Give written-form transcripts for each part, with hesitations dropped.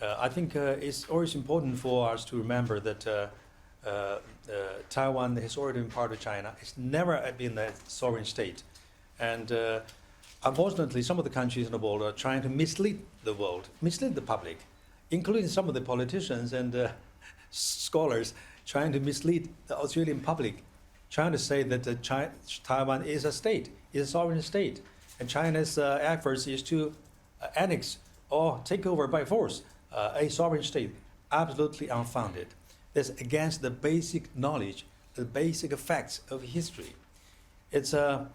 I think it's always important for us to remember that Taiwan has already been part of China. It's never been a sovereign state. And unfortunately, some of the countries in the world are trying to mislead the world, mislead the public, including some of the politicians and scholars trying to mislead the Australian public, trying to say that Taiwan is a state, is a sovereign state. And China's efforts is to annex or take over by force a sovereign state. Absolutely unfounded. That's against the basic knowledge, the basic facts of history. It's 1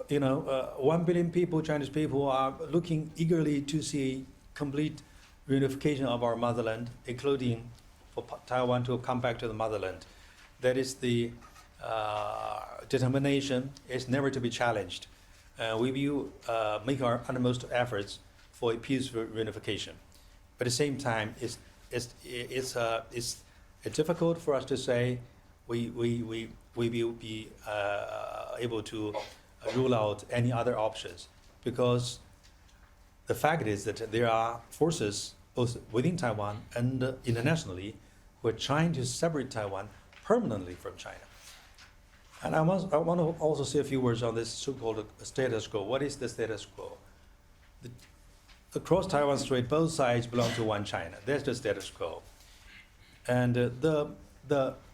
billion people, Chinese people, are looking eagerly to see complete reunification of our motherland, including for Taiwan to come back to the motherland. That is the determination. It's never to be challenged. We will make our utmost efforts for a peaceful reunification. But at the same time, it's difficult for us to say we will be able to rule out any other options, because the fact is that there are forces both within Taiwan and internationally who are trying to separate Taiwan permanently from China. And I want to also say a few words on this so-called status quo. What is the status quo? Across Taiwan Strait, both sides belong to one China. That's the status quo. And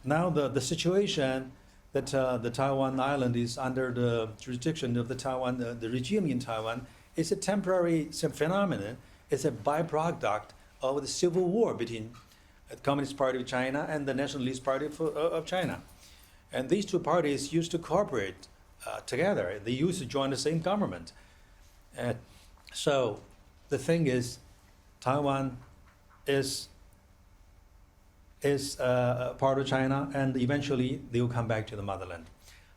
now the situation that the Taiwan island is under the jurisdiction of the Taiwan, the regime in Taiwan, is a temporary phenomenon. It's a byproduct of the civil war between the Communist Party of China and the Nationalist Party of China. And these two parties used to cooperate together. They used to join the same government. So the thing is, Taiwan is part of China, and eventually they will come back to the motherland.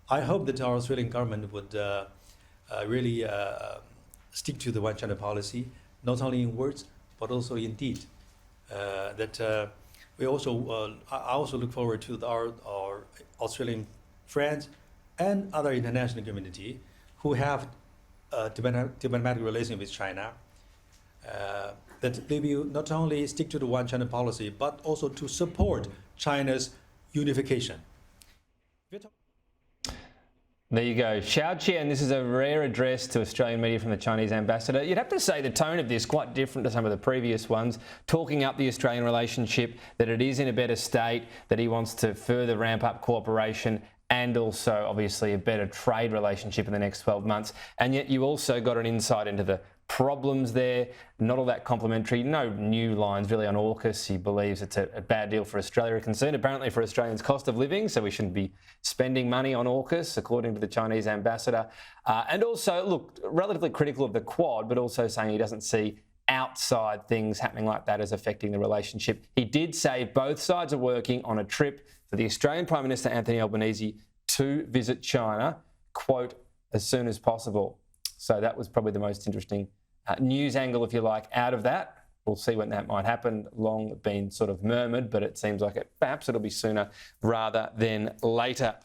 I hope that our Australian government would really stick to the one China policy, not only in words, but also in deed. I also look forward to our Australian friends and other international community who have diplomatic relations with China, that they will not only stick to the one China policy, but also to support China's unification. There you go. Xiao Qian, this is a rare address to Australian media from the Chinese ambassador. You'd have to say the tone of this quite different to some of the previous ones, talking up the Australian relationship, that it is in a better state, that he wants to further ramp up cooperation and also obviously a better trade relationship in the next 12 months. And yet you also got an insight into the problems there, not all that complimentary, no new lines really on AUKUS. He believes it's a bad deal for Australia, concerned apparently for Australians' cost of living, so we shouldn't be spending money on AUKUS, according to the Chinese ambassador. And also, look, relatively critical of the Quad, but also saying he doesn't see outside things happening like that as affecting the relationship. He did say both sides are working on a trip for the Australian Prime Minister Anthony Albanese to visit China, quote, as soon as possible. So that was probably the most interesting news angle, if you like, out of that. We'll see when that might happen. Long been sort of murmured, but it seems like perhaps it'll be sooner rather than later.